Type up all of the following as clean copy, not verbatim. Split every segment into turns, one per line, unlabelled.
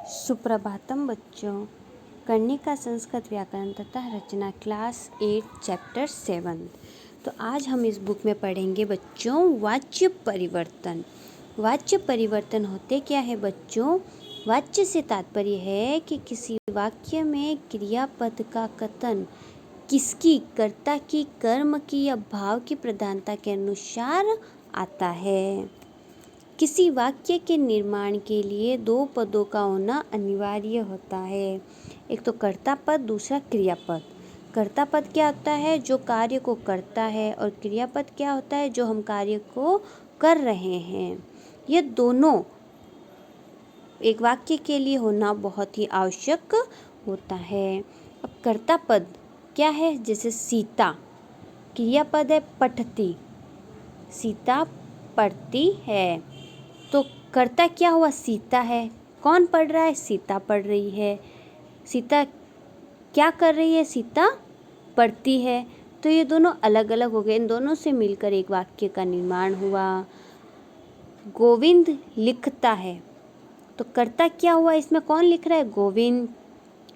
सुप्रभातम बच्चों। कर्णिका संस्कृत व्याकरण तथा रचना क्लास 8 चैप्टर 7। तो आज हम इस बुक में पढ़ेंगे बच्चों वाच्य परिवर्तन। वाच्य परिवर्तन होते क्या है बच्चों? वाच्य से तात्पर्य है कि किसी वाक्य में क्रियापद का कथन किसकी, कर्ता की, कर्म की या भाव की प्रधानता के अनुसार आता है। किसी वाक्य के निर्माण के लिए दो पदों का होना अनिवार्य होता है। एक तो कर्ता पद, दूसरा क्रियापद। कर्ता पद क्या होता है? जो कार्य को करता है, और क्रियापद क्या होता है? जो हम कार्य को कर रहे हैं। ये दोनों एक वाक्य के लिए होना बहुत ही आवश्यक होता है। अब कर्ता पद क्या है? जैसे सीता, क्रियापद है पठती, सीता पढ़ती है। तो कर्ता क्या हुआ? सीता है। कौन पढ़ रहा है? सीता पढ़ रही है। सीता क्या कर रही है? सीता पढ़ती है। तो ये दोनों अलग अलग हो गए, इन दोनों से मिलकर एक वाक्य का निर्माण हुआ। गोविंद लिखता है, तो कर्ता क्या हुआ? इसमें कौन लिख रहा है? गोविंद।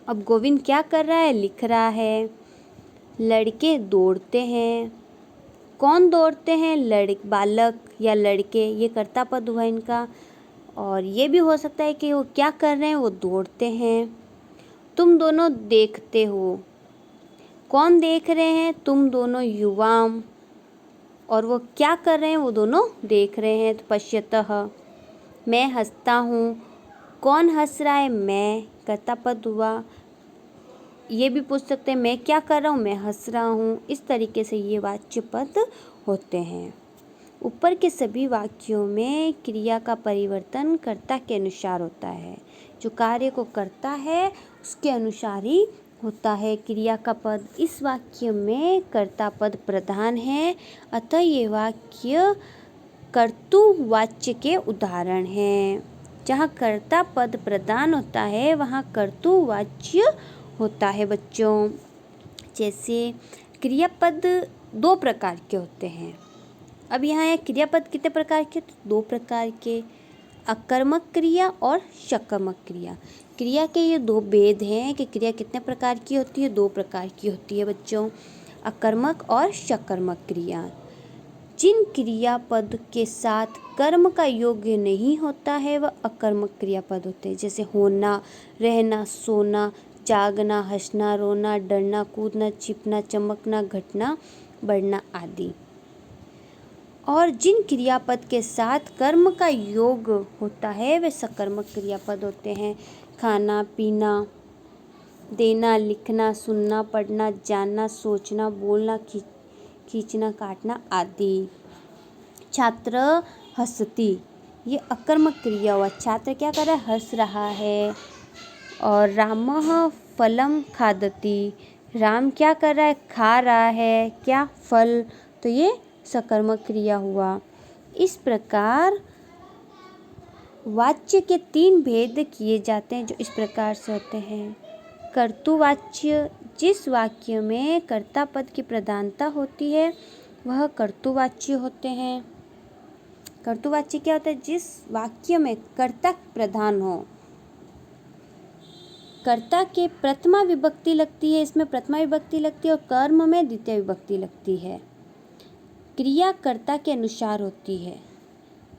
अब गोविंद क्या कर रहा है? लिख रहा है। लड़के दौड़ते हैं, कौन दौड़ते हैं? बालक या लड़के, ये कर्ता पद हुआ इनका। और ये भी हो सकता है कि वो क्या कर रहे हैं? वो दौड़ते हैं। तुम दोनों देखते हो, कौन देख रहे हैं? तुम दोनों युवा। और वो क्या कर रहे हैं? वो दोनों देख रहे हैं। तो पश्यतः। मैं हंसता हूँ, कौन हंस रहा है? मैं, कर्ता पद हुआ। ये भी पूछ सकते हैं मैं क्या कर रहा हूँ? मैं हंस रहा हूँ। इस तरीके से ये वाच्य पद होते हैं। ऊपर के सभी वाक्यों में क्रिया का परिवर्तन कर्ता के अनुसार होता है। जो कार्य को करता है उसके अनुसार ही होता है क्रिया का पद। इस वाक्य में कर्ता पद प्रधान है, अतः ये वाक्य कर्तृवाच्य के उदाहरण हैं। जहाँ कर्ता पद प्रधान होता है वहाँ कर्तृवाच्य होता है बच्चों। जैसे क्रियापद दो प्रकार के होते हैं। अब यहाँ है क्रियापद कितने प्रकार के? तो दो प्रकार के, अकर्मक क्रिया और सकर्मक क्रिया। क्रिया के ये दो भेद हैं कि क्रिया कितने प्रकार की होती है? दो प्रकार की होती है बच्चों, अकर्मक और सकर्मक क्रिया। जिन क्रियापद के साथ कर्म का योग्य नहीं होता है वह अकर्मक क्रियापद होते हैं। जैसे होना, रहना, सोना, जागना, हंसना, रोना, डरना, कूदना, छिपना, चमकना, घटना, बढ़ना आदि। और जिन क्रियापद के साथ कर्म का योग होता है वे सकर्मक क्रियापद होते हैं। खाना, पीना, देना, लिखना, सुनना, पढ़ना, जानना, सोचना, बोलना, खींचना, काटना आदि। छात्र हंसती, ये अकर्मक क्रिया हुआ। छात्र क्या कर रहा है? हंस रहा है। और रामः फलम खादति, राम क्या कर रहा है? खा रहा है। क्या? फल। तो ये सकर्मक क्रिया हुआ। इस प्रकार वाच्य के तीन भेद किए जाते हैं जो इस प्रकार से होते हैं। कर्तृवाच्य, जिस वाक्य में कर्ता पद की प्रधानता होती है वह कर्तृवाच्य होते हैं। कर्तृवाच्य क्या होता है? जिस वाक्य में कर्ता प्रधान हो, कर्ता के प्रथमा विभक्ति लगती है, इसमें प्रथमा विभक्ति लगती है और कर्म में द्वितीय विभक्ति लगती है। क्रिया कर्ता के अनुसार होती है।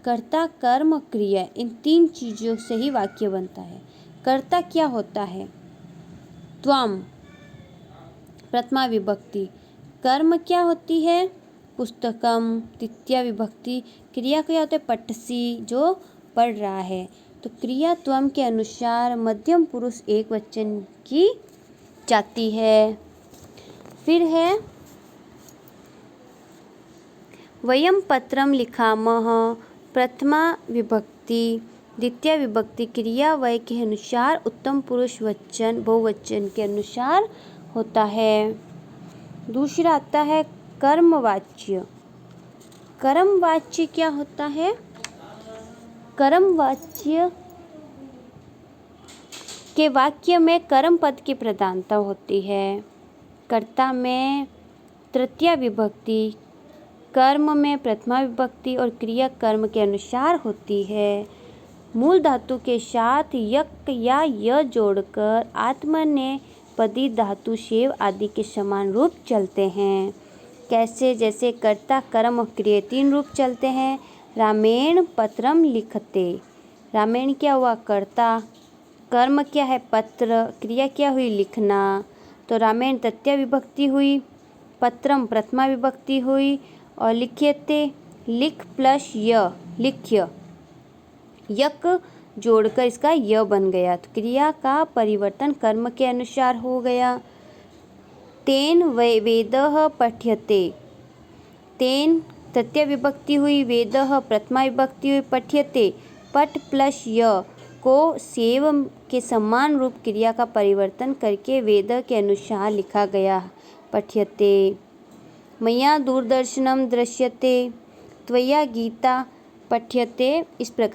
कर्ता, कर्म, क्रिया, इन तीन चीज़ों से ही वाक्य बनता है। कर्ता क्या होता है? त्वम, प्रथमा विभक्ति। कर्म क्या होती है? पुस्तकम, तृतीया विभक्ति। क्रिया क्या होता है? पठसी, जो पढ़ रहा है। तो क्रिया त्वम के अनुसार मध्यम पुरुष एक वचन की जाती है। फिर है वयम पत्रम लिखामः, प्रथमा विभक्ति, द्वितीय विभक्ति। क्रिया वय के अनुसार उत्तम पुरुष वचन बहुवचन के अनुसार होता है। दूसरा आता है कर्मवाच्य। कर्मवाच्य क्या होता है? कर्मवाच्य के वाक्य में कर्म पद की प्रधानता होती है। कर्ता में तृतीया विभक्ति, कर्म में प्रथमा विभक्ति और क्रिया कर्म के अनुसार होती है। मूल धातु के साथ यक या य जोड़कर आत्मनेपदी धातु सेव आदि के समान रूप चलते हैं। कैसे? जैसे कर्ता कर्म और क्रिया 3 रूप चलते हैं। रामेण पत्रम लिखते। रामेण क्या हुआ? कर्ता। कर्म क्या है? पत्र। क्रिया क्या हुई? लिखना। तो रामेण तृतीया विभक्ति हुई, पत्रम प्रथमा विभक्ति हुई और लिख्यते लिख प्लस य लिख्य यक जोड़कर इसका य बन गया। तो क्रिया का परिवर्तन कर्म के अनुसार हो गया। तेन वेदः पठ्यते। तेन तृतीया विभक्ति हुई, वेदः प्रथमा विभक्ति हुई, पठ्यते पठ प्लस य को सेव के समान रूप क्रिया का परिवर्तन करके वेद के अनुसार लिखा गया। पठ्यते। मया दूरदर्शनम दृश्यते, त्वया गीता पठ्यते। इस प्रकार